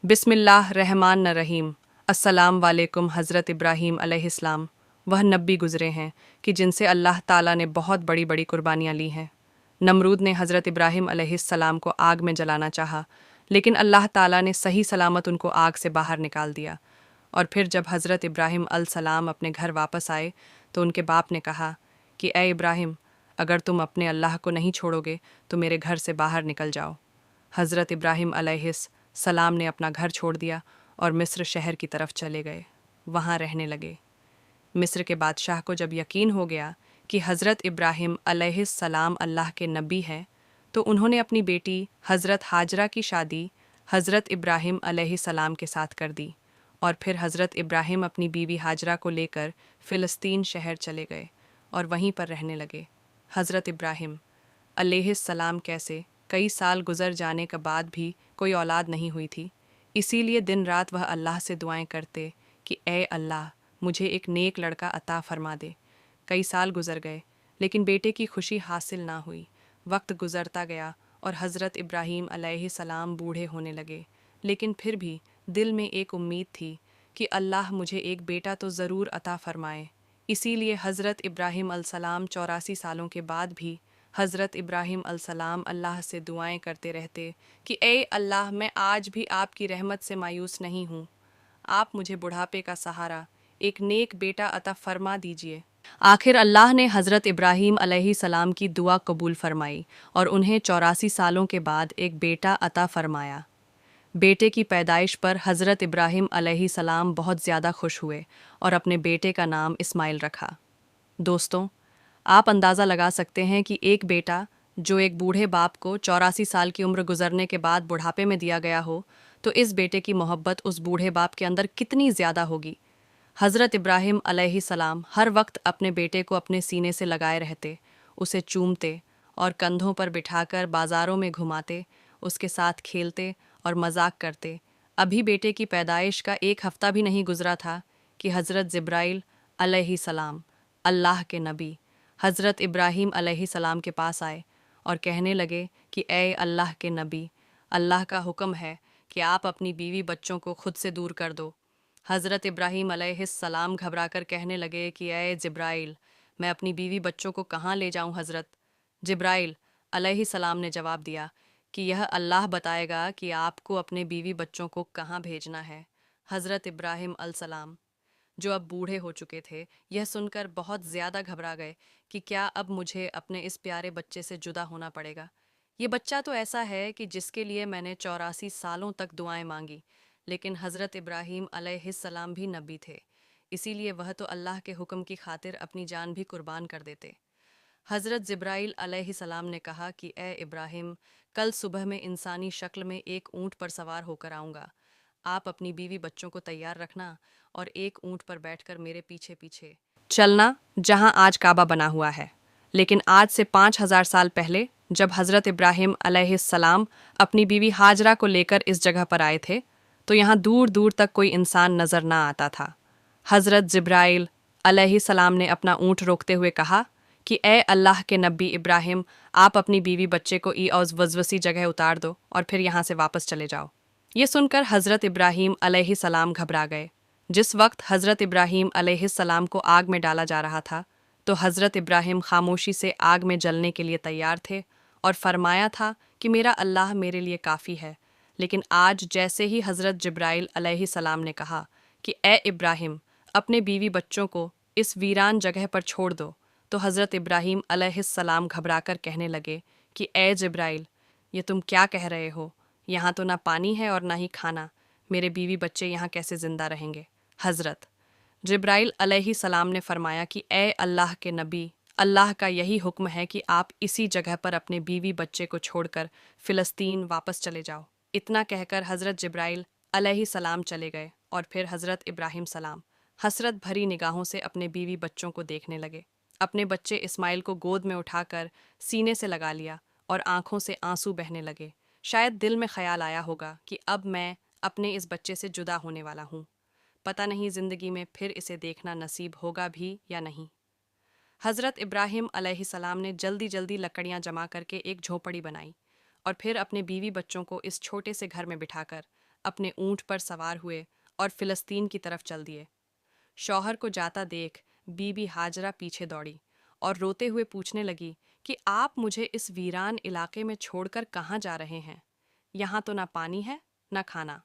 बिस्मिल्लाह रहमान न रहीम। अस्सलाम वालेकुम। हज़रत इब्राहीम अलैहिस्सलाम वह नबी गुज़रे हैं कि जिनसे अल्लाह ताला ने बहुत बड़ी बड़ी कुर्बानियाँ ली हैं। नमरूद ने हज़रत इब्राहीम अलैहिस्सलाम को आग में जलाना चाहा, लेकिन अल्लाह ताला ने सही सलामत उनको आग से बाहर निकाल दिया। और फिर जब हज़रत इब्राहीम अलैहिस्सलाम अपने घर वापस आए तो उनके बाप ने कहा कि ए इब्राहीम, अगर तुम अपने अल्लाह को नहीं छोड़ोगे तो मेरे घर से बाहर निकल जाओ। हज़रत इब्राहीम अलैहिस्सलाम ने अपना घर छोड़ दिया और मिस्र शहर की तरफ चले गए, वहाँ रहने लगे। मिस्र के बादशाह को जब यकीन हो गया कि हज़रत इब्राहीम अलैहिस्सलाम अल्लाह के नबी हैं, तो उन्होंने अपनी बेटी हज़रत हाजरा की शादी हज़रत इब्राहीम अलैहिस्सलाम के साथ कर दी और फिर हज़रत इब्राहीम अपनी बीवी हाजरा को लेकर फ़िलिस्तीन शहर चले गए और वहीं पर रहने लगे। हज़रत इब्राहीम अलैहिस्सलाम कैसे कई साल गुजर जाने के बाद भी कोई औलाद नहीं हुई थी, इसीलिए दिन रात वह अल्लाह से दुआएं करते कि ए अल्लाह, मुझे एक नेक लड़का अता फरमा दे। कई साल गुजर गए लेकिन बेटे की खुशी हासिल ना हुई। वक्त गुजरता गया और हज़रत इब्राहीम अलैहिस्सलाम बूढ़े होने लगे, लेकिन फिर भी दिल में एक उम्मीद थी कि अल्लाह मुझे एक बेटा तो ज़रूर अता फरमाए। इसीलिए हज़रत इब्राहीम अलैहिस्सलाम 84 सालों के बाद भी हज़रत इब्राहीम अलैहिस्सलाम अल्लाह से दुआएं करते रहते कि ए अल्लाह, मैं आज भी आपकी रहमत से मायूस नहीं हूँ। आप मुझे बुढ़ापे का सहारा, एक नेक बेटा अता फरमा दीजिए। आखिर अल्लाह ने हज़रत इब्राहीम अलैहिस्सलाम की दुआ कबूल फरमाई और उन्हें 84 सालों के बाद एक बेटा अता फरमाया। बेटे की पैदाइश पर हज़रत इब्राहीम अलैहिस्सलाम बहुत ज़्यादा खुश हुए और अपने बेटे का नाम इस्माइल रखा। दोस्तों, आप अंदाज़ा लगा सकते हैं कि एक बेटा जो एक बूढ़े बाप को 84 साल की उम्र गुजरने के बाद बुढ़ापे में दिया गया हो, तो इस बेटे की मोहब्बत उस बूढ़े बाप के अंदर कितनी ज़्यादा होगी। हज़रत इब्राहीम अलैहिस्सलाम हर वक्त अपने बेटे को अपने सीने से लगाए रहते, उसे चूमते और कंधों पर बिठाकर बाज़ारों में घुमाते, उसके साथ खेलते और मजाक करते। अभी बेटे की पैदाइश का एक हफ़्ता भी नहीं गुजरा था कि हज़रत जिब्राइल अलैहिस्सलाम, अल्लाह के नबी, हज़रत इब्राहीम अलैहिस्सलाम के पास आए और कहने लगे कि ए अल्लाह के नबी, अल्लाह का हुक्म है कि आप अपनी बीवी बच्चों को खुद से दूर कर दो। हज़रत इब्राहीम अलैहिस्सलाम घबराकर कहने लगे कि ए जिब्राइल, मैं अपनी बीवी बच्चों को कहाँ ले जाऊँ हज़रत। जिब्राइल अलैहिस्सलाम ने जवाब दिया कि यह अल्लाह बताएगा कि आपको अपने बीवी बच्चों को कहाँ भेजना है। हज़रत इब्राहीम अलैहिस्सलाम, जो अब बूढ़े हो चुके थे, यह सुनकर बहुत ज़्यादा घबरा गए कि क्या अब मुझे अपने इस प्यारे बच्चे से जुदा होना पड़ेगा। ये बच्चा तो ऐसा है कि जिसके लिए मैंने 84 सालों तक दुआएं मांगी, लेकिन हज़रत इब्राहीम अलैहिस्सलाम भी नबी थे, इसीलिए वह तो अल्लाह के हुक्म की खातिर अपनी जान भी कुर्बान कर देते। हज़रत जिब्राइल अलैहिस्सलाम ने कहा कि ए इब्राहिम, कल सुबह में इंसानी शक्ल में एक ऊँट पर सवार होकर आऊँगा। आप अपनी बीवी बच्चों को तैयार रखना और एक ऊँट पर बैठकर मेरे पीछे पीछे चलना, जहाँ आज काबा बना हुआ है। लेकिन आज से 5000 साल पहले जब हज़रत इब्राहिम अलैहिस्सलाम अपनी बीवी हाजरा को लेकर इस जगह पर आए थे, तो यहाँ दूर दूर तक कोई इंसान नज़र ना आता था। हज़रत जिब्राइल अलैहिस्सलाम ने अपना ऊँट रोकते हुए कहा कि ए अल्लाह के नबी इब्राहिम, आप अपनी बीवी बच्चे को औज़ वज़वसी जगह उतार दो और फिर यहाँ से वापस चले जाओ। ये सुनकर हज़रत इब्राहीम अलैहिस्सलाम घबरा गए। जिस वक्त हज़रत इब्राहीम अलैहिस्सलाम को आग में डाला जा रहा था, तो हज़रत इब्राहीम खामोशी से आग में जलने के लिए तैयार थे और फरमाया था कि मेरा अल्लाह मेरे लिए काफ़ी है। लेकिन आज जैसे ही हज़रत जिब्राइल अलैहिस्सलाम ने कहा कि ए इब्राहिम, अपने बीवी बच्चों को इस वीरान जगह पर छोड़ दो, तो हज़रत इब्राहीम अलैहिस्सलाम घबराकर कहने लगे कि ए जिब्राइल, ये तुम क्या कह रहे हो? यहाँ तो ना पानी है और ना ही खाना, मेरे बीवी बच्चे यहाँ कैसे ज़िंदा रहेंगे? हज़रत जिब्राइल अलैहिस्सलाम ने फरमाया कि ए अल्लाह के नबी, अल्लाह का यही हुक्म है कि आप इसी जगह पर अपने बीवी बच्चे को छोड़कर फ़िलिस्तीन वापस चले जाओ। इतना कहकर हज़रत जिब्राइल अलैहिस्सलाम चले गए और फिर हज़रत इब्राहीम सलाम हसरत भरी निगाहों से अपने बीवी बच्चों को देखने लगे। अपने बच्चे इस्माइल को गोद में उठाकर सीने से लगा लिया और आंखों से आंसू बहने लगे। शायद दिल में ख्याल आया होगा कि अब मैं अपने इस बच्चे से जुदा होने वाला हूँ। पता नहीं ज़िंदगी में फिर इसे देखना नसीब होगा भी या नहीं। हज़रत इब्राहीम अलैहिस्सलाम ने जल्दी जल्दी लकड़ियाँ जमा करके एक झोपड़ी बनाई और फिर अपने बीवी बच्चों को इस छोटे से घर में बिठाकर اپنے اونٹ پر سوار ہوئے اور فلسطین کی طرف چل دیے۔ شوہر کو جاتا دیکھ بی بی ہاجرہ پیچھے دوڑی اور روتے ہوئے پوچھنے لگی کہ آپ مجھے اس ویران علاقے میں چھوڑ کر کہاں جا رہے ہیں؟ یہاں تو نہ پانی ہے نہ کھانا۔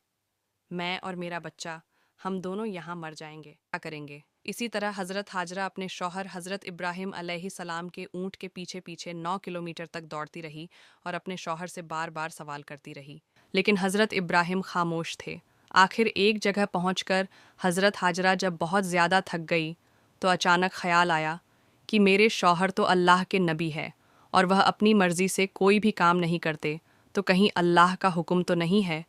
میں اور میرا بچہ ہم دونوں یہاں مر جائیں گے، کیا کریں گے؟ اسی طرح حضرت ہاجرہ اپنے شوہر حضرت ابراہیم علیہ السلام کے اونٹ کے پیچھے پیچھے 9 کلومیٹر تک دوڑتی رہی اور اپنے شوہر سے بار بار سوال کرتی رہی، لیکن حضرت ابراہیم خاموش تھے۔ آخر ایک جگہ پہنچ کر حضرت ہاجرہ جب بہت زیادہ تھک گئی تو اچانک خیال آیا کہ میرے شوہر تو اللہ کے نبی ہے اور وہ اپنی مرضی سے کوئی بھی کام نہیں کرتے، تو کہیں اللہ کا حکم تو نہیں ہے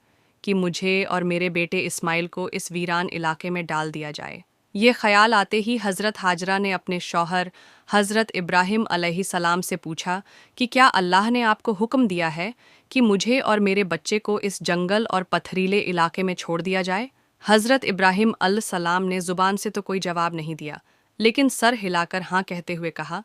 کہ مجھے اور میرے بیٹے اسماعیل کو اس ویران علاقے میں ڈال دیا جائے؟ یہ خیال آتے ہی حضرت ہاجرہ نے اپنے شوہر حضرت ابراہیم علیہ السلام سے پوچھا کہ کیا اللہ نے آپ کو حکم دیا ہے کہ مجھے اور میرے بچے کو اس جنگل اور پتھریلے علاقے میں چھوڑ دیا جائے؟ حضرت ابراہیم علیہ السلام نے زبان سے تو کوئی جواب نہیں دیا، لیکن سر ہلا کر ہاں کہتے ہوئے کہا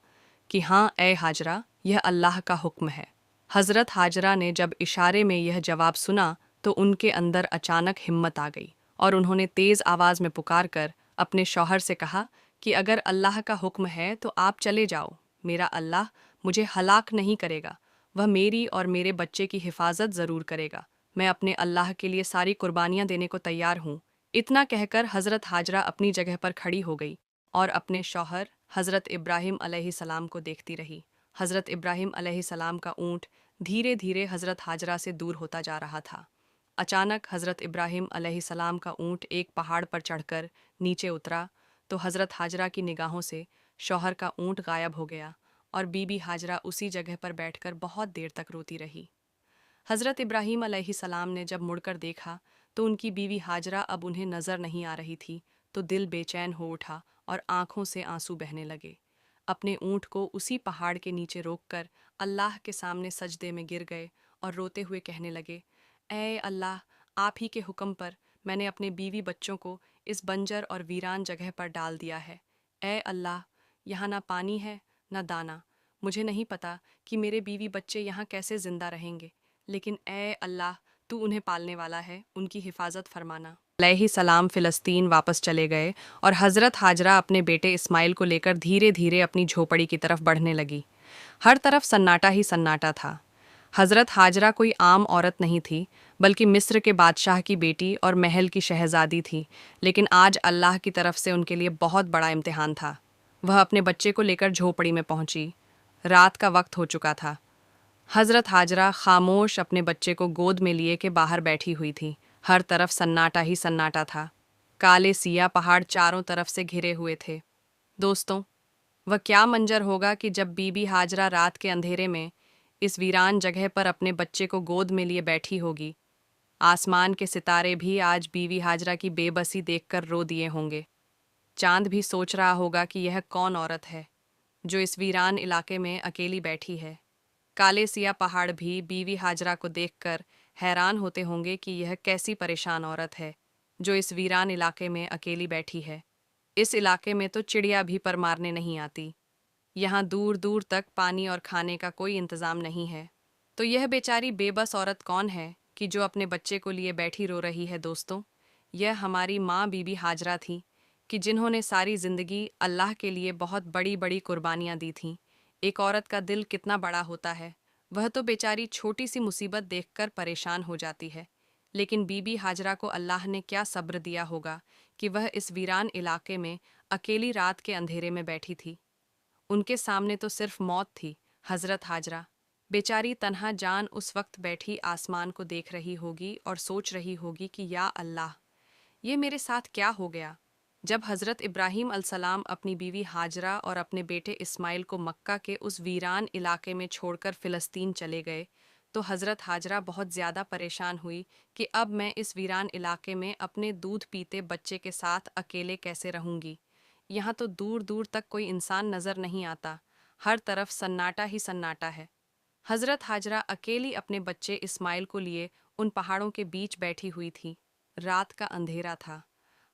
کہ ہاں اے ہاجرہ، یہ اللہ کا حکم ہے۔ حضرت ہاجرہ نے جب اشارے میں یہ جواب سنا تو ان کے اندر اچانک ہمت آ گئی اور انہوں نے تیز آواز میں پکار کر اپنے شوہر سے کہا کہ اگر اللہ کا حکم ہے تو آپ چلے جاؤ، میرا اللہ مجھے ہلاک نہیں کرے گا، وہ میری اور میرے بچے کی حفاظت ضرور کرے گا، میں اپنے اللہ کے لیے ساری قربانیاں دینے کو تیار ہوں۔ اتنا کہہ کر حضرت ہاجرہ اپنی جگہ پر کھڑی ہو گئی اور اپنے شوہر حضرت ابراہیم علیہ السلام کو دیکھتی رہی۔ حضرت ابراہیم علیہ السلام کا اونٹ دھیرے دھیرے حضرت ہاجرہ سے دور ہوتا جا رہا تھا۔ اچانک حضرت ابراہیم علیہ السلام کا اونٹ ایک پہاڑ پر چڑھ کر نیچے اترا تو حضرت ہاجرہ کی نگاہوں سے شوہر کا اونٹ غائب ہو گیا اور بی بی ہاجرہ اسی جگہ پر بیٹھ کر بہت دیر تک روتی رہی۔ حضرت ابراہیم علیہ السلام نے جب مڑ کر دیکھا تو ان کی بیوی ہاجرہ اب انہیں نظر نہیں آ رہی تھی، تو دل بے چین ہو اٹھا اور آنکھوں سے آنسو بہنے لگے۔ اپنے اونٹ کو اسی پہاڑ کے نیچے روک کر اللہ کے سامنے سجدے میں گر گئے اور روتے ہوئے کہنے لگے، اے اللہ، آپ ہی کے حکم پر میں نے اپنے بیوی بچوں کو اس بنجر اور ویران جگہ پر ڈال دیا ہے۔ اے اللہ، یہاں نہ پانی ہے نہ دانا، مجھے نہیں پتا کہ میرے بیوی بچے یہاں کیسے زندہ رہیں گے، لیکن اے اللہ، تو انہیں پالنے والا ہے، ان کی حفاظت فرمانا۔ علیہ السلام فلسطین واپس چلے گئے اور حضرت ہاجرہ اپنے بیٹے اسماعیل کو لے کر دھیرے دھیرے اپنی جھوپڑی کی طرف بڑھنے لگی۔ ہر طرف سناٹا ہی سناٹا تھا۔ حضرت ہاجرہ کوئی عام عورت نہیں تھی، بلکہ مصر کے بادشاہ کی بیٹی اور محل کی شہزادی تھی، لیکن آج اللہ کی طرف سے ان کے لیے بہت بڑا امتحان تھا۔ وہ اپنے بچے کو لے کر جھوپڑی میں پہنچی۔ رات کا وقت ہو چکا تھا۔ حضرت ہاجرہ خاموش اپنے بچے کو گود میں لیے کے باہر بیٹھی ہوئی تھی۔ ہر طرف سناٹا ہی سناٹا تھا۔ کالے سیاہ پہاڑ چاروں طرف سے گھرے ہوئے تھے۔ دوستوں، وہ کیا منظر ہوگا کہ جب بی بی ہاجرہ رات کے اندھیرے میں اس ویران جگہ پر اپنے بچے کو گود میں لیے بیٹھی ہوگی۔ آسمان کے ستارے بھی آج بیوی ہاجرہ کی بے بسی دیکھ کر رو دیے ہوں گے۔ چاند بھی سوچ رہا ہوگا کہ یہ کون عورت ہے جو اس ویران علاقے میں اکیلی بیٹھی ہے۔ کالے سیاہ پہاڑ بھی بیوی ہاجرہ کو دیکھ کر حیران ہوتے ہوں گے کہ یہ کیسی پریشان عورت ہے جو اس ویران علاقے میں اکیلی بیٹھی ہے۔ اس علاقے میں تو چڑیا بھی پر مارنے نہیں آتی، یہاں دور دور تک پانی اور کھانے کا کوئی انتظام نہیں ہے، تو یہ بیچاری بے بس عورت کون ہے کہ جو اپنے بچے کو لیے بیٹھی رو رہی ہے؟ دوستوں، یہ ہماری ماں بی بی ہاجرہ تھی کہ جنہوں نے ساری زندگی اللہ کے لیے بہت بڑی بڑی قربانیاں دی تھیں۔ ایک عورت کا دل کتنا بڑا ہوتا ہے، وہ تو بیچاری چھوٹی سی مصیبت دیکھ کر پریشان ہو جاتی ہے، لیکن بی بی ہاجرہ کو اللہ نے کیا صبر دیا ہوگا کہ وہ اس ویران علاقے میں اکیلی رات کے اندھیرے میں بیٹھی تھی۔ ان کے سامنے تو صرف موت تھی۔ حضرت ہاجرہ بیچاری تنہا جان اس وقت بیٹھی آسمان کو دیکھ رہی ہوگی اور سوچ رہی ہوگی کہ یا اللہ، یہ میرے ساتھ کیا ہو گیا؟ جب حضرت ابراہیم علیہ السلام اپنی بیوی ہاجرہ اور اپنے بیٹے اسماعیل کو مکہ کے اس ویران علاقے میں چھوڑ کر فلسطین چلے گئے تو حضرت ہاجرہ بہت زیادہ پریشان ہوئی کہ اب میں اس ویران علاقے میں اپنے دودھ پیتے بچے کے ساتھ اکیلے کیسے رہوں گی؟ یہاں تو دور دور تک کوئی انسان نظر نہیں آتا، ہر طرف سناٹا ہی سناٹا ہے۔ حضرت ہاجرہ اکیلی اپنے بچے اسماعیل کو لیے ان پہاڑوں کے بیچ بیٹھی ہوئی تھی۔ رات کا اندھیرا تھا،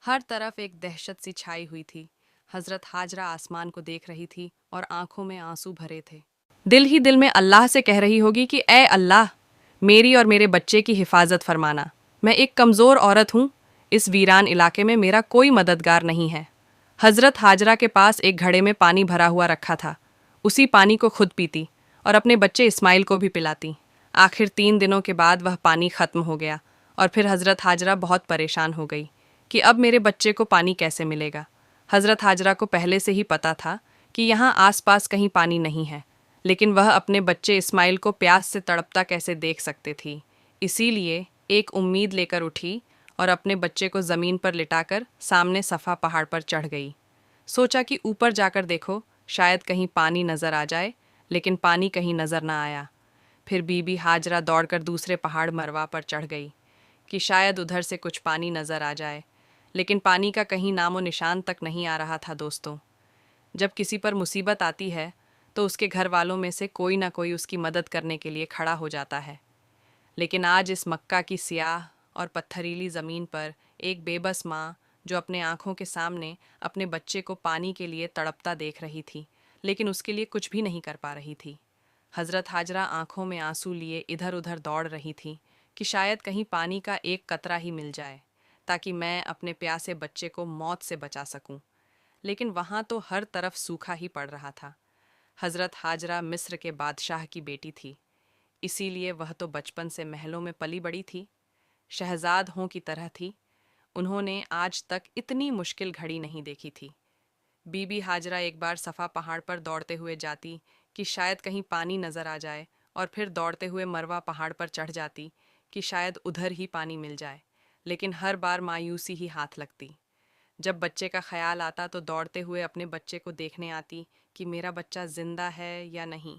ہر طرف ایک دہشت سی چھائی ہوئی تھی۔ حضرت ہاجرہ آسمان کو دیکھ رہی تھی اور آنکھوں میں آنسو بھرے تھے۔ دل ہی دل میں اللہ سے کہہ رہی ہوگی کہ اے اللہ، میری اور میرے بچے کی حفاظت فرمانا، मैं एक कमज़ोर औरत हूँ, इस वीरान इलाके में मेरा कोई मददगार नहीं है। हज़रत हाजरा के पास एक घड़े में पानी भरा हुआ रखा था। उसी पानी को खुद पीती और अपने बच्चे इस्माइल को भी पिलाती। आखिर 3 दिनों के बाद वह पानी ख़त्म हो गया और फिर हज़रत हाजरा बहुत परेशान हो गई कि अब मेरे बच्चे को पानी कैसे मिलेगा। हज़रत हाजरा को पहले से ही पता था कि यहाँ आसपास कहीं पानी नहीं है, लेकिन वह अपने बच्चे इस्माइल को प्यास से तड़पता कैसे देख सकती थी। इसीलिए एक उम्मीद लेकर उठी और अपने बच्चे को ज़मीन पर लिटाकर सामने सफ़ा पहाड़ पर चढ़ गई। सोचा कि ऊपर जाकर देखो, शायद कहीं पानी नज़र आ जाए, लेकिन पानी कहीं नज़र ना आया। फिर बीबी हाजरा दौड़कर दूसरे पहाड़ मरवा पर चढ़ गई कि शायद उधर से कुछ पानी नज़र आ जाए, लेकिन पानी का कहीं नामो निशान तक नहीं आ रहा था। दोस्तों, जब किसी पर मुसीबत आती है तो उसके घर वालों में से कोई ना कोई उसकी मदद करने के लिए खड़ा हो जाता है, लेकिन आज इस मक्का की स्याह और पत्थरीली ज़मीन पर एक बेबस माँ जो अपने आँखों के सामने अपने बच्चे को पानी के लिए तड़पता देख रही थी, लेकिन उसके लिए कुछ भी नहीं कर पा रही थी। हज़रत हाजरा आँखों में आंसू लिए इधर उधर दौड़ रही थी कि शायद कहीं पानी का एक कतरा ही मिल जाए ताकि मैं अपने प्यासे बच्चे को मौत से बचा सकूं। लेकिन वहाँ तो हर तरफ सूखा ही पड़ रहा था। हज़रत हाजरा मिस्र के बादशाह की बेटी थी, इसीलिए वह तो बचपन से महलों में पली बड़ी थी, शहजाद हों की तरह थी। उन्होंने आज तक इतनी मुश्किल घड़ी नहीं देखी थी। बीबी हाजरा एक बार सफ़ा पहाड़ पर दौड़ते हुए जाती कि शायद कहीं पानी नज़र आ जाए, और फिर दौड़ते हुए मरवा पहाड़ पर चढ़ जाती कि शायद उधर ही पानी मिल जाए, लेकिन हर बार मायूसी ही हाथ लगती। जब बच्चे का ख्याल आता तो दौड़ते हुए अपने बच्चे को देखने आती कि मेरा बच्चा जिंदा है या नहीं।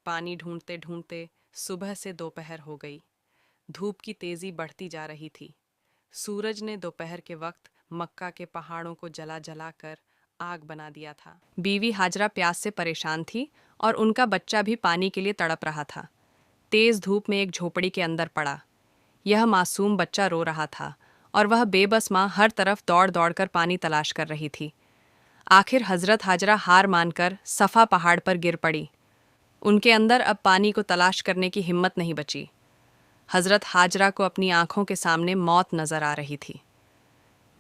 पानी ढूंढते ढूंढते सुबह से दोपहर हो गई। धूप की तेज़ी बढ़ती जा रही थी। सूरज ने दोपहर के वक्त मक्का के पहाड़ों को जला जला कर आग बना दिया था। बीवी हाजरा प्यास से परेशान थी और उनका बच्चा भी पानी के लिए तड़प रहा था। तेज धूप में एक झोपड़ी के अंदर पड़ा यह मासूम बच्चा रो रहा था और वह बेबस माँ हर तरफ दौड़ दौड़ कर पानी तलाश कर रही थी। आखिर हजरत हाजरा हार मानकर सफ़ा पहाड़ पर गिर पड़ी। उनके अंदर अब पानी को तलाश करने की हिम्मत नहीं बची। हजरत हाजरा को अपनी आंखों के सामने मौत नजर आ रही थी।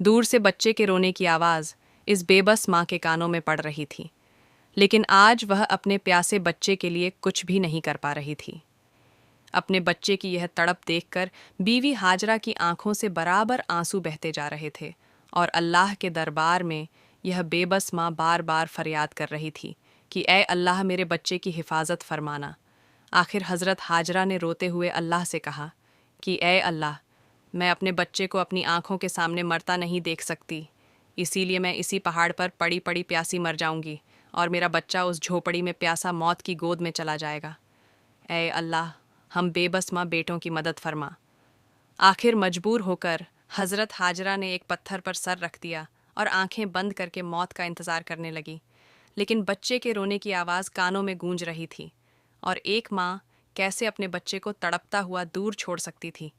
दूर से बच्चे के रोने की आवाज़ इस बेबस माँ के कानों में पड़ रही थी, लेकिन आज वह अपने प्यासे बच्चे के लिए कुछ भी नहीं कर पा रही थी। अपने बच्चे की यह तड़प देखकर बीवी हाजरा की आंखों से बराबर आंसू बहते जा रहे थे और अल्लाह के दरबार में यह बेबस माँ बार बार फरियाद कर रही थी कि ए अल्लाह, मेरे बच्चे की हिफाजत फरमाना। आखिर हज़रत हाजरा ने रोते हुए अल्लाह से कहा कि ए अल्लाह, मैं अपने बच्चे को अपनी आंखों के सामने मरता नहीं देख सकती, इसीलिए मैं इसी पहाड़ पर पड़ी पड़ी प्यासी मर जाऊंगी और मेरा बच्चा उस झोपड़ी में प्यासा मौत की गोद में चला जाएगा। ए अल्लाह, हम बेबस माँ बेटों की मदद फरमा। आखिर मजबूर होकर हज़रत हाजरा ने एक पत्थर पर सर रख दिया और आंखें बंद करके मौत का इंतज़ार करने लगी, लेकिन बच्चे के रोने की आवाज़ कानों में गूंज रही थी और एक माँ कैसे अपने बच्चे को तड़पता हुआ दूर छोड़ सकती थी।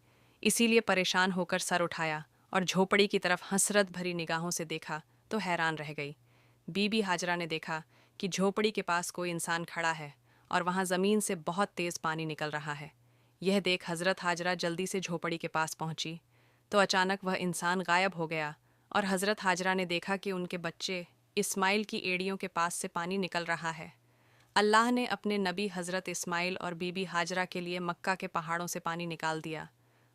इसीलिए परेशान होकर सर उठाया और झोपड़ी की तरफ हसरत भरी निगाहों से देखा तो हैरान रह गई। बीबी हाजरा ने देखा कि झोपड़ी के पास कोई इंसान खड़ा है और वहाँ ज़मीन से बहुत तेज़ पानी निकल रहा है। यह देख हज़रत हाजरा जल्दी से झोपड़ी के पास पहुंची तो अचानक वह इंसान गायब हो गया और हज़रत हाजरा ने देखा कि उनके बच्चे इस्माइल की एड़ियों के पास से पानी निकल रहा है। अल्लाह ने अपने नबी हज़रत इस्माइल और बीबी हाजरा के लिए मक्का के पहाड़ों से पानी निकाल दिया।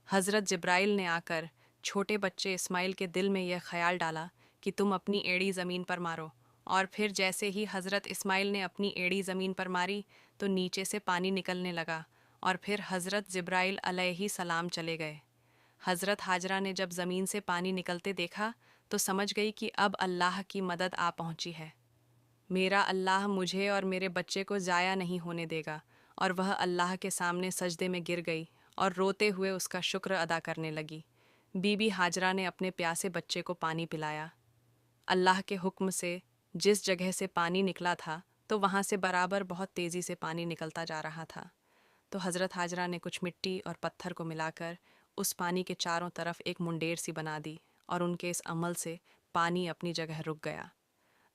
हज़रत जिब्राइल ने आकर छोटे बच्चे इस्माइल के दिल में यह ख्याल डाला कि तुम अपनी एड़ी ज़मीन पर मारो, और फिर जैसे ही हज़रत इस्माइल ने अपनी एड़ी ज़मीन पर मारी तो नीचे से पानी निकलने लगा और फिर हज़रत जिब्राइल अलैहि सलाम चले गए। हज़रत हाजरा ने जब ज़मीन से पानी निकलते देखा तो समझ गई कि अब अल्लाह की मदद आ पहुंची है। मेरा अल्लाह मुझे और मेरे बच्चे को ज़ाया नहीं होने देगा, और वह अल्लाह के सामने सजदे में गिर गई और रोते हुए उसका शुक्र अदा करने लगी। बीबी हाजरा ने अपने प्यासे बच्चे को पानी पिलाया। अल्लाह के हुक्म से जिस जगह से पानी निकला था तो वहाँ से बराबर बहुत तेज़ी से पानी निकलता जा रहा था। तो हज़रत हाजरा ने कुछ मिट्टी और पत्थर को मिलाकर उस पानी के चारों तरफ एक मुंडेर सी बना दी और उनके इस अमल से पानी अपनी जगह रुक गया।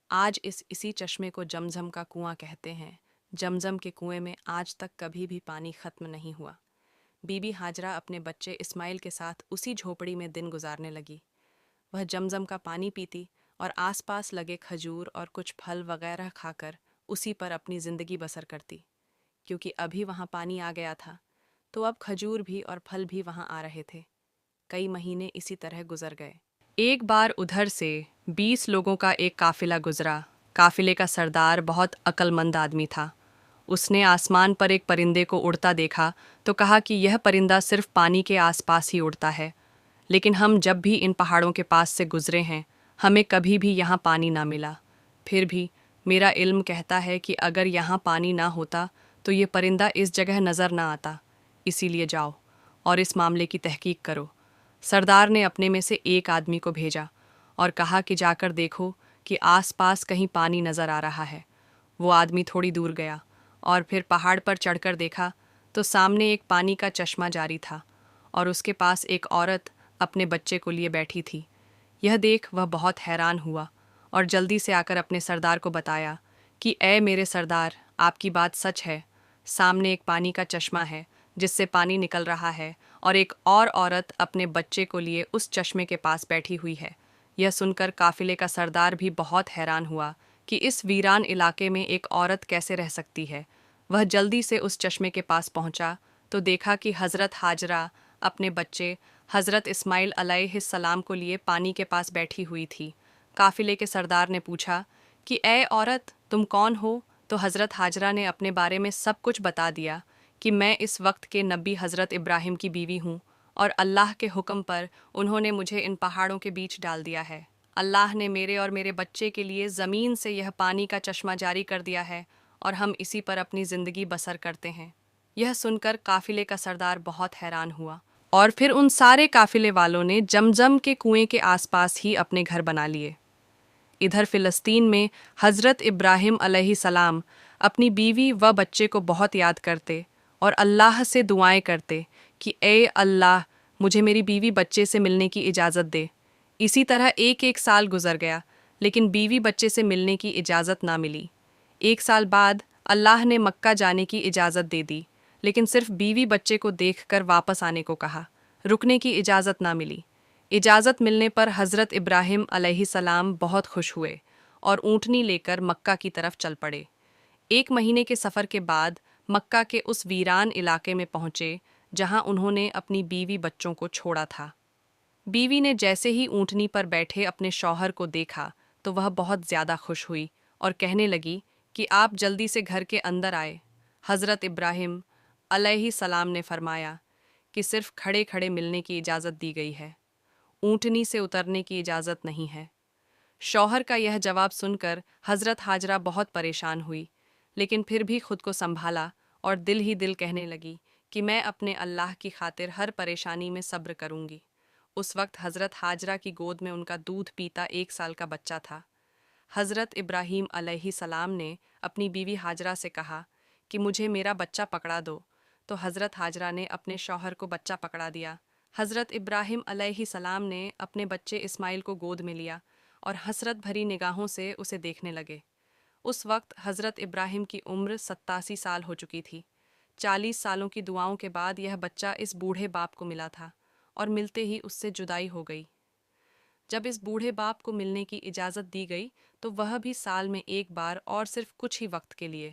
आज इसी चश्मे को जमजम का कुआं कहते हैं। जमजम के कुएं में आज तक कभी भी पानी ख़त्म नहीं हुआ। بی بی ہاجرہ اپنے بچے اسماعیل کے ساتھ اسی جھوپڑی میں دن گزارنے لگی۔ وہ زمزم کا پانی پیتی اور آس پاس لگے کھجور اور کچھ پھل وغیرہ کھا کر اسی پر اپنی زندگی بسر کرتی۔ کیونکہ ابھی وہاں پانی آ گیا تھا تو اب کھجور بھی اور پھل بھی وہاں آ رہے تھے۔ کئی مہینے اسی طرح گزر گئے۔ ایک بار ادھر سے 20 لوگوں کا ایک قافلہ گزرا۔ قافلے کا سردار بہت عقل مند آدمی تھا۔ اس نے آسمان پر ایک پرندے کو اڑتا دیکھا تو کہا کہ یہ پرندہ صرف پانی کے آس پاس ہی اڑتا ہے، لیکن ہم جب بھی ان پہاڑوں کے پاس سے گزرے ہیں ہمیں کبھی بھی یہاں پانی نہ ملا۔ پھر بھی میرا علم کہتا ہے کہ اگر یہاں پانی نہ ہوتا تو یہ پرندہ اس جگہ نظر نہ آتا، اسی لیے جاؤ اور اس معاملے کی تحقیق کرو۔ سردار نے اپنے میں سے ایک آدمی کو بھیجا اور کہا کہ جا کر دیکھو کہ آس پاس کہیں پانی نظر آ رہا ہے۔ وہ آدمی تھوڑی دور گیا اور پھر پہاڑ پر چڑھ کر دیکھا تو سامنے ایک پانی کا چشمہ جاری تھا اور اس کے پاس ایک عورت اپنے بچے کو لیے بیٹھی تھی۔ یہ دیکھ وہ بہت حیران ہوا اور جلدی سے آ کر اپنے سردار کو بتایا کہ اے میرے سردار، آپ کی بات سچ ہے، سامنے ایک پانی کا چشمہ ہے جس سے پانی نکل رہا ہے اور ایک اور عورت اپنے بچے کو لیے اس چشمے کے پاس بیٹھی ہوئی ہے۔ یہ سن کر قافلے کا سردار بھی بہت حیران ہوا کہ اس ویران علاقے میں ایک عورت کیسے رہ سکتی ہے۔ وہ جلدی سے اس چشمے کے پاس پہنچا تو دیکھا کہ حضرت ہاجرہ اپنے بچے حضرت اسماعیل علیہ السلام کو لیے پانی کے پاس بیٹھی ہوئی تھی۔ قافلے کے سردار نے پوچھا کہ اے عورت، تم کون ہو؟ تو حضرت ہاجرہ نے اپنے بارے میں سب کچھ بتا دیا کہ میں اس وقت کے نبی حضرت ابراہیم کی بیوی ہوں اور اللہ کے حکم پر انہوں نے مجھے ان پہاڑوں کے بیچ ڈال دیا ہے۔ اللہ نے میرے اور میرے بچے کے لیے زمین سے یہ پانی کا چشمہ جاری کر دیا ہے اور ہم اسی پر اپنی زندگی بسر کرتے ہیں۔ یہ سن کر قافلے کا سردار بہت حیران ہوا اور پھر ان سارے قافلے والوں نے زمزم کے کنویں کے آس پاس ہی اپنے گھر بنا لیے۔ ادھر فلسطین میں حضرت ابراہیم علیہ السلام اپنی بیوی و بچے کو بہت یاد کرتے اور اللہ سے دعائیں کرتے کہ اے اللہ، مجھے میری بیوی بچے سے ملنے کی اجازت دے۔ اسی طرح ایک سال گزر گیا لیکن بیوی بچے سے ملنے کی اجازت نہ ملی۔ 1 سال بعد اللہ نے مکہ جانے کی اجازت دے دی، لیکن صرف بیوی بچے کو دیکھ کر واپس آنے کو کہا، رکنے کی اجازت نہ ملی۔ اجازت ملنے پر حضرت ابراہیم علیہ السلام بہت خوش ہوئے اور اونٹنی لے کر مکہ کی طرف چل پڑے۔ 1 مہینے کے سفر کے بعد مکہ کے اس ویران علاقے میں پہنچے جہاں انہوں نے اپنی بیوی بچوں کو چھوڑا تھا۔ بیوی نے جیسے ہی اونٹنی پر بیٹھے اپنے شوہر کو دیکھا تو وہ بہت زیادہ خوش ہوئی اور کہنے لگی کہ آپ جلدی سے گھر کے اندر آئے۔ حضرت ابراہیم علیہ السلام نے فرمایا کہ صرف کھڑے کھڑے ملنے کی اجازت دی گئی ہے، اونٹنی سے اترنے کی اجازت نہیں ہے۔ شوہر کا یہ جواب سن کر حضرت ہاجرہ بہت پریشان ہوئی، لیکن پھر بھی خود کو سنبھالا اور دل ہی دل کہنے لگی کہ میں اپنے اللہ کی خاطر ہر پریشانی میں صبر کروں گی۔ اس وقت حضرت ہاجرہ کی گود میں ان کا دودھ پیتا 1 سال کا بچہ تھا۔ حضرت ابراہیم علیہ السلام نے اپنی بیوی ہاجرہ سے کہا کہ مجھے میرا بچہ پکڑا دو، تو حضرت ہاجرہ نے اپنے شوہر کو بچہ پکڑا دیا۔ حضرت ابراہیم علیہ السلام نے اپنے بچے اسماعیل کو گود میں لیا اور حسرت بھری نگاہوں سے اسے دیکھنے لگے۔ اس وقت حضرت ابراہیم کی عمر 87 سال ہو چکی تھی۔ 40 سالوں کی دعاؤں کے بعد یہ بچہ اس بوڑھے باپ کو ملا تھا اور ملتے ہی اس سے جدائی ہو گئی۔ جب اس بوڑھے باپ کو ملنے کی اجازت دی گئی تو وہ بھی سال میں 1 بار اور صرف کچھ ہی وقت کے لیے،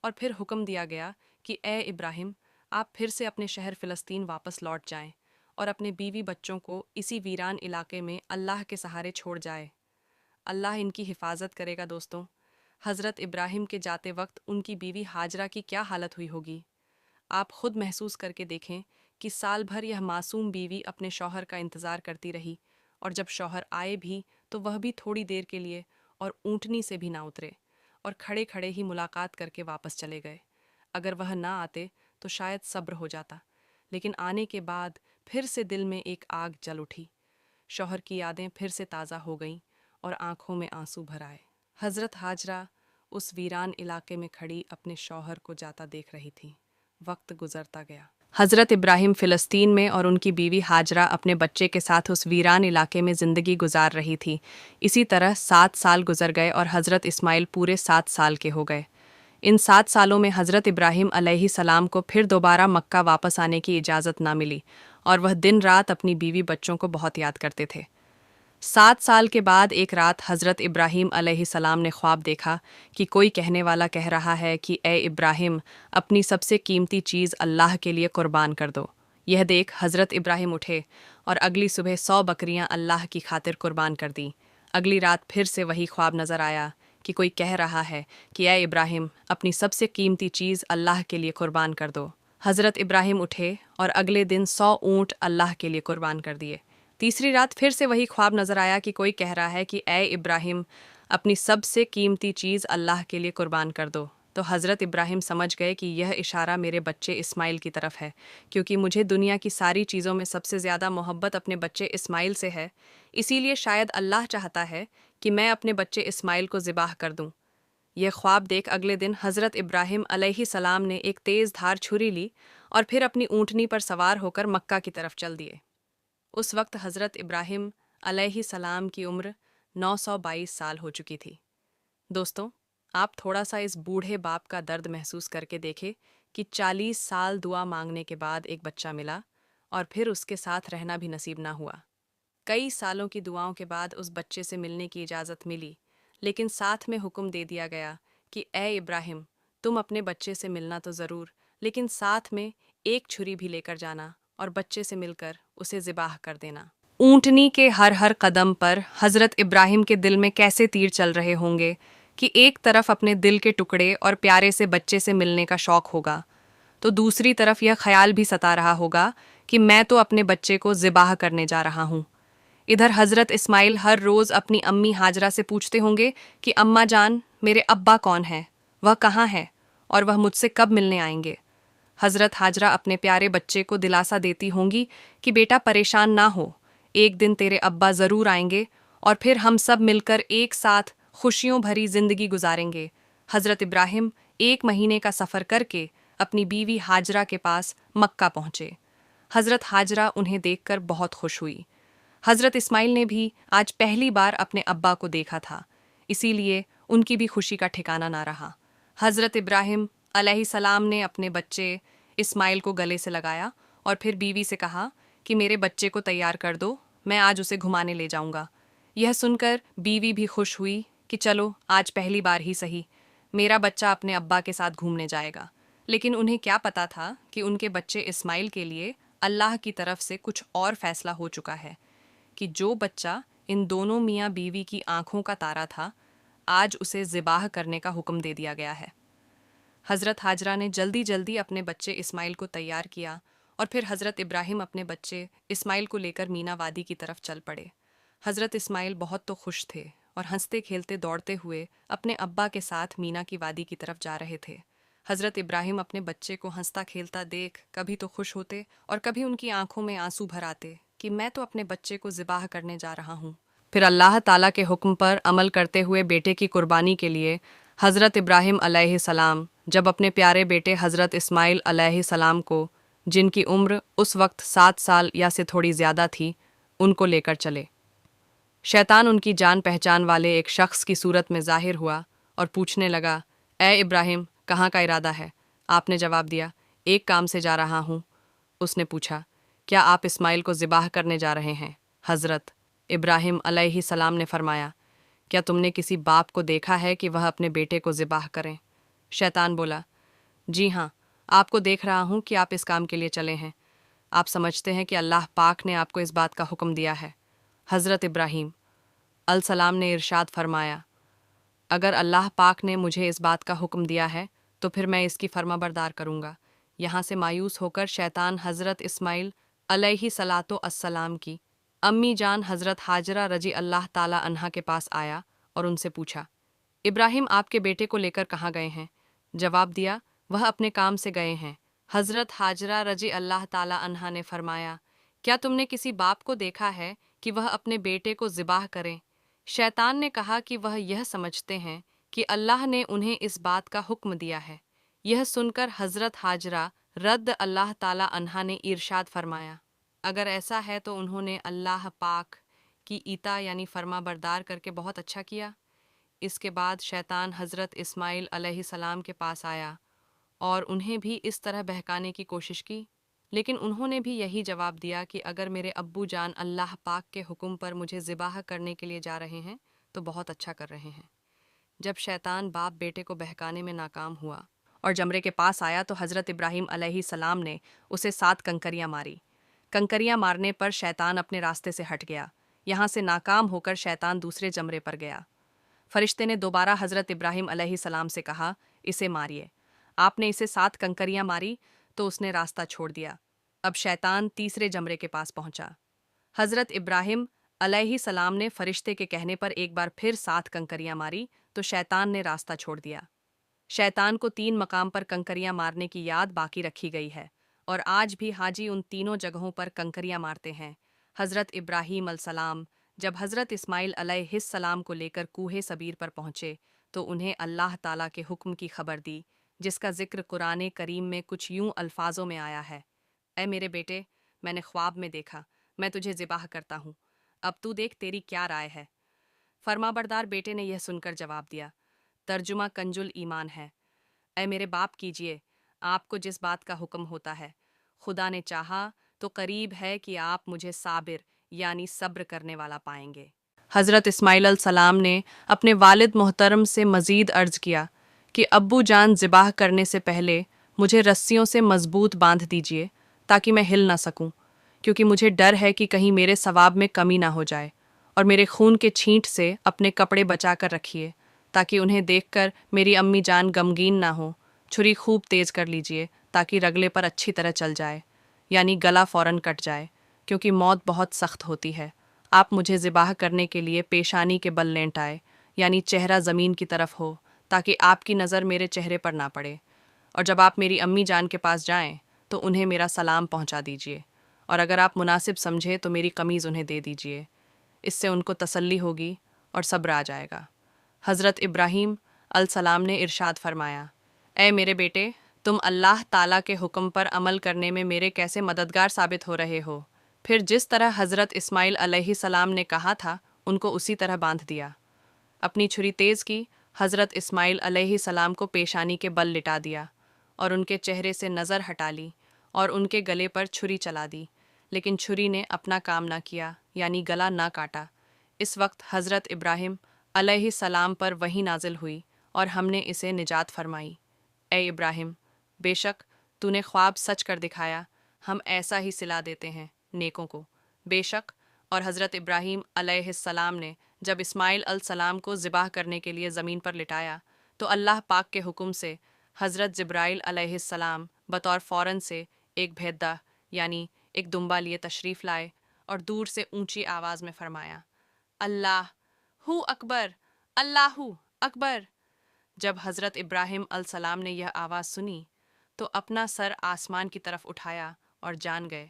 اور پھر حکم دیا گیا کہ اے ابراہیم، آپ پھر سے اپنے شہر فلسطین واپس لوٹ جائیں اور اپنے بیوی بچوں کو اسی ویران علاقے میں اللہ کے سہارے چھوڑ جائے۔ اللہ ان کی حفاظت کرے گا۔ دوستوں، حضرت ابراہیم کے جاتے وقت ان کی بیوی ہاجرہ کی کیا حالت ہوئی ہوگی؟ آپ خود محسوس کر کے دیکھیں کہ سال بھر یہ معصوم بیوی اپنے شوہر کا انتظار کرتی رہی، اور جب شوہر آئے بھی تو وہ بھی تھوڑی دیر کے لیے اور اونٹنی سے بھی نہ اترے اور کھڑے کھڑے ہی ملاقات کر کے واپس چلے گئے۔ اگر وہ نہ آتے تو شاید صبر ہو جاتا، لیکن آنے کے بعد پھر سے دل میں ایک آگ جل اٹھی۔ شوہر کی یادیں پھر سے تازہ ہو گئیں اور آنکھوں میں آنسو بھر آئے۔ حضرت ہاجرہ اس ویران علاقے میں کھڑی اپنے شوہر کو جاتا دیکھ رہی تھی۔ وقت گزرتا گیا۔ حضرت ابراہیم فلسطین میں اور ان کی بیوی ہاجرہ اپنے بچے کے ساتھ اس ویران علاقے میں زندگی گزار رہی تھی۔ اسی طرح 7 سال گزر گئے اور حضرت اسماعیل پورے 7 سال کے ہو گئے۔ इन 7 सालों में हज़रत इब्राहिम अलैहिस्सलाम को फिर दोबारा मक्का वापस आने की इजाज़त ना मिली और वह दिन रात अपनी बीवी बच्चों को बहुत याद करते थे। 7 साल के बाद एक रात हज़रत इब्राहिम अलैहिस्सलाम ने ख्वाब देखा कि कोई कहने वाला कह रहा है कि ए इब्राहिम, अपनी सबसे कीमती चीज़ अल्लाह के लिए कुर्बान कर दो। यह देख हज़रत इब्राहिम उठे और अगली सुबह 100 बकरियां अल्लाह की खातिर कुर्बान कर दी। अगली रात फिर से वही ख्वाब नज़र आया कि कोई कह रहा है कि ए इब्राहिम, अपनी सबसे कीमती चीज़ अल्लाह के लिए कुर्बान कर दो। हज़रत इब्राहिम उठे और अगले दिन 100 ऊँट अल्लाह के लिए कुर्बान कर दिए। तीसरी रात फिर से वही ख्वाब नज़र आया कि कोई कह रहा है कि ए इब्राहिम, अपनी सबसे कीमती चीज़ अल्लाह के लिए कुर्बान कर दो। तो हज़रत इब्राहिम समझ गए कि यह इशारा मेरे बच्चे इस्माइल की तरफ है, क्योंकि मुझे दुनिया की सारी चीज़ों में सबसे ज़्यादा मोहब्बत अपने बच्चे इस्माइल से है। इसीलिए शायद अल्लाह चाहता है कि मैं अपने बच्चे इस्माइल को ज़िबाह कर दूँ। यह ख्वाब देख अगले दिन हज़रत इब्राहिम अलैहिस्सलाम ने एक तेज़ धार छुरी ली और फिर अपनी ऊँटनी पर सवार होकर मक्का की तरफ चल दिए। उस वक्त हज़रत इब्राहिम अलैहिस्सलाम की उम्र 922 साल हो चुकी थी। दोस्तों, आप थोड़ा सा इस बूढ़े बाप का दर्द महसूस करके देखें कि 40 साल दुआ मांगने के बाद एक बच्चा मिला और फिर उसके साथ रहना भी नसीब ना हुआ। कई सालों की दुआओं के बाद उस बच्चे से मिलने की इजाज़त मिली, लेकिन साथ में हुक्म दे दिया गया कि ए इब्राहिम, तुम अपने बच्चे से मिलना तो ज़रूर, लेकिन साथ में एक छुरी भी लेकर जाना और बच्चे से मिलकर उसे ज़िबाह कर देना। ऊँटनी के हर हर कदम पर हज़रत इब्राहिम के दिल में कैसे तीर चल रहे होंगे कि एक तरफ अपने दिल के टुकड़े और प्यारे से बच्चे से मिलने का शौक़ होगा, तो दूसरी तरफ यह ख्याल भी सता रहा होगा कि मैं तो अपने बच्चे को ज़िबाह करने जा रहा हूँ। इधर हज़रत इस्माइल हर रोज़ अपनी अम्मी हाजरा से पूछते होंगे कि अम्मा जान, मेरे अब्बा कौन है, वह कहाँ है और वह मुझसे कब मिलने आएंगे। हज़रत हाजरा अपने प्यारे बच्चे को दिलासा देती होंगी कि बेटा परेशान ना हो, एक दिन तेरे अब्बा ज़रूर आएंगे और फिर हम सब मिलकर एक साथ खुशियों भरी ज़िंदगी गुजारेंगे। हज़रत इब्राहिम 1 महीने का सफ़र करके अपनी बीवी हाजरा के पास मक्का पहुँचे। हज़रत हाजरा उन्हें देखकर बहुत खुश हुई। हज़रत इस्माइल ने भी आज पहली बार अपने अब्बा को देखा था, इसीलिए उनकी भी खुशी का ठिकाना ना रहा। हज़रत इब्राहिम अलैहिस्सलाम ने अपने बच्चे इस्माइल को गले से लगाया और फिर बीवी से कहा कि मेरे बच्चे को तैयार कर दो, मैं आज उसे घुमाने ले जाऊंगा। यह सुनकर बीवी भी खुश हुई कि चलो आज पहली बार ही सही, मेरा बच्चा अपने अब्बा के साथ घूमने जाएगा। लेकिन उन्हें क्या पता था कि उनके बच्चे इस्माइल के लिए अल्लाह की तरफ से कुछ और फैसला हो चुका है, कि जो बच्चा इन दोनों मियाँ बीवी की आंखों का तारा था, आज उसे ज़िबाह करने का हुक्म दे दिया गया है। हज़रत हाजरा ने जल्दी जल्दी अपने बच्चे इस्माइल को तैयार किया और फिर हज़रत इब्राहिम अपने बच्चे इस्माइल को लेकर मीना वादी की तरफ चल पड़े। हज़रत इस्माइल बहुत तो खुश थे और हंसते खेलते दौड़ते हुए अपने अब्बा के साथ मीना की वादी की तरफ जा रहे थे। हज़रत इब्राहिम अपने बच्चे को हंसता खेलता देख कभी तो खुश होते और कभी उनकी आंखों में आंसू भर आते कि मैं तो अपने बच्चे को ज़िबाह करने जा रहा हूँ। फिर अल्लाह ताला के हुक्म पर अमल करते हुए बेटे की कुर्बानी के लिए हज़रत इब्राहिम अलैहिस्सलाम जब अपने प्यारे बेटे हज़रत इस्माइल अलैहिस्सलाम को, जिनकी उम्र उस वक्त 7 साल या से थोड़ी ज़्यादा थी, उनको लेकर चले। शैतान उनकी जान पहचान वाले एक शख्स की सूरत में ज़ाहिर हुआ और पूछने लगा, ए इब्राहिम, कहाँ का इरादा है? आपने जवाब दिया, एक काम से जा रहा हूँ। उसने पूछा, क्या आप इस्माइल को ज़िबाह करने जा रहे हैं? हज़रत इब्राहिम अलैहिस्सलाम ने फरमाया, क्या तुमने किसी बाप को देखा है कि वह अपने बेटे को ज़िबाह करें? शैतान बोला, जी हाँ, आपको देख रहा हूँ कि आप इस काम के लिए चले हैं। आप समझते हैं कि अल्लाह पाक ने आपको इस बात का हुक्म दिया है। हज़रत इब्राहिम अलसलाम ने इरशाद फरमाया, अगर अल्लाह पाक ने मुझे इस बात का हुक्म दिया है तो फिर मैं इसकी फर्माबरदार करूँगा। यहाँ से मायूस होकर शैतान हज़रत इस्माइल अलैहिस्सलातो अस्सलाम की अम्मी जान हज़रत हाजरा रजी अल्लाह ताला अन्हा के पास आया और उनसे पूछा, इब्राहिम आपके बेटे को लेकर कहाँ गए हैं? जवाब दिया, वह अपने काम से गए हैं। हज़रत हाजरा रजी अल्लाह ताला अन्हा ने फरमाया, क्या तुमने किसी बाप को देखा है कि वह अपने बेटे को ज़िबाह करें? शैतान ने कहा कि वह यह समझते हैं कि अल्लाह ने उन्हें इस बात का हुक्म दिया है। यह सुनकर हज़रत हाजरा रद्द अल्लाह ताला अन्हा ने इरशाद फरमाया, अगर ऐसा है तो उन्होंने अल्लाह पाक की ईता यानी फर्मा बरदार करके बहुत अच्छा किया। اس کے بعد شیطان حضرت اسماعیل علیہ السلام کے پاس آیا اور انہیں بھی اس طرح بہکانے کی کوشش کی، لیکن انہوں نے بھی یہی جواب دیا کہ اگر میرے ابو جان اللہ پاک کے حکم پر مجھے ذبح کرنے کے لیے جا رہے ہیں تو بہت اچھا کر رہے ہیں۔ جب شیطان باپ بیٹے کو بہکانے میں ناکام ہوا اور جمرے کے پاس آیا تو حضرت ابراہیم علیہ السلام نے اسے 7 کنکریاں ماری۔ کنکریاں مارنے پر شیطان اپنے راستے سے ہٹ گیا۔ یہاں سے ناکام ہو کر شیطان دوسرے جمرے پر گیا۔ فرشتے نے دوبارہ حضرت ابراہیم علیہ السلام سے کہا، اسے ماریے۔ آپ نے اسے 7 کنکریاں ماری تو اس نے راستہ چھوڑ دیا۔ اب شیطان تیسرے جمرے کے پاس پہنچا۔ حضرت ابراہیم علیہ السلام نے فرشتے کے کہنے پر ایک بار پھر 7 کنکریاں ماری تو شیطان نے راستہ چھوڑ دیا۔ شیطان کو 3 مقام پر کنکریاں مارنے کی یاد باقی رکھی گئی ہے اور آج بھی حاجی ان تینوں جگہوں پر کنکریاں مارتے ہیں۔ حضرت ابراہیم علیہ السلام جب حضرت اسماعیل علیہ السلام کو لے کر کوہ صبیر پر پہنچے تو انہیں اللہ تعالیٰ کے حکم کی خبر دی، جس کا ذکر قرآن کریم میں کچھ یوں الفاظوں میں آیا ہے: اے میرے بیٹے، میں نے خواب میں دیکھا، میں تجھے ذبح کرتا ہوں، اب تو دیکھ تیری کیا رائے ہے۔ فرمانبردار بیٹے نے یہ سن کر جواب دیا، ترجمہ کنز الایمان ہے: اے میرے باپ کیجئے، آپ کو جس بات کا حکم ہوتا ہے، خدا نے چاہا تو قریب ہے کہ آپ مجھے صابر یعنی صبر کرنے والا پائیں گے۔ حضرت اسماعیل علیہ السلام نے اپنے والد محترم سے مزید عرض کیا کہ ابو جان ذبح کرنے سے پہلے مجھے رسیوں سے مضبوط باندھ دیجئے تاکہ میں ہل نہ سکوں، کیونکہ مجھے ڈر ہے کہ کہیں میرے ثواب میں کمی نہ ہو جائے، اور میرے خون کے چھینٹ سے اپنے کپڑے بچا کر رکھیے تاکہ انہیں دیکھ کر میری امی جان غمگین نہ ہو۔ چھری خوب تیز کر لیجئے تاکہ رگلے پر اچھی طرح چل جائے، یعنی گلا فوراً کٹ جائے، کیونکہ موت بہت سخت ہوتی ہے۔ آپ مجھے ذبح کرنے کے لیے پیشانی کے بل لیٹائے، یعنی چہرہ زمین کی طرف ہو تاکہ آپ کی نظر میرے چہرے پر نہ پڑے، اور جب آپ میری امی جان کے پاس جائیں تو انہیں میرا سلام پہنچا دیجئے، اور اگر آپ مناسب سمجھے تو میری قمیض انہیں دے دیجئے، اس سے ان کو تسلی ہوگی اور صبر آ جائے گا۔ حضرت ابراہیم علیہ السلام نے ارشاد فرمایا، اے میرے بیٹے، تم اللہ تعالیٰ کے حکم پر عمل کرنے میں میرے کیسے مددگار ثابت ہو رہے ہو۔ پھر جس طرح حضرت اسماعیل علیہ السلام نے کہا تھا ان کو اسی طرح باندھ دیا۔ اپنی چھری تیز کی، حضرت اسماعیل علیہ السلام کو پیشانی کے بل لٹا دیا اور ان کے چہرے سے نظر ہٹا لی اور ان کے گلے پر چھری چلا دی، لیکن چھری نے اپنا کام نہ کیا، یعنی گلا نہ کاٹا۔ اس وقت حضرت ابراہیم علیہ السلام پر وحی نازل ہوئی اور ہم نے اسے نجات فرمائی۔ اے ابراہیم، بے شک تو نے خواب سچ کر دکھایا، ہم ایسا ہی صلا دیتے ہیں نیکوں کو، بے شک۔ اور حضرت ابراہیم علیہ السلام نے جب اسماعیل علیہ السلام کو ذبح کرنے کے لیے زمین پر لٹایا تو اللہ پاک کے حکم سے حضرت جبرائیل علیہ السلام بطور فوراً سے ایک بھیدہ یعنی ایک دمبا لیے تشریف لائے اور دور سے اونچی آواز میں فرمایا، اللہ ہو اکبر، اللہ اکبر۔ جب حضرت ابراہیم علیہ السلام نے یہ آواز سنی تو اپنا سر آسمان کی طرف اٹھایا اور جان گئے،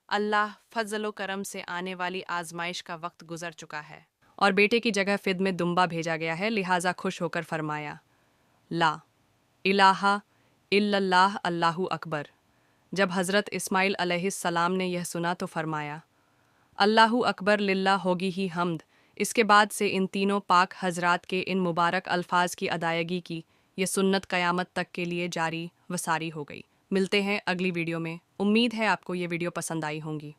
اللہ فضل و کرم سے آنے والی آزمائش کا وقت گزر چکا ہے، اور بیٹے کی جگہ فد میں دمبا بھیجا گیا ہے، لہٰذا خوش ہو کر فرمایا، لا الہ الا اللہ، اللہ اکبر۔ جب حضرت اسماعیل علیہ السلام نے یہ سنا تو فرمایا، اللہ اکبر للہ ہوگی ہی حمد۔ اس کے بعد سے ان تینوں پاک حضرات کے ان مبارک الفاظ کی ادائیگی کی یہ سنت قیامت تک کے لیے جاری و ساری ہو گئی۔ ملتے ہیں اگلی ویڈیو میں، امید ہے آپ کو یہ ویڈیو پسند آئی ہوں گی۔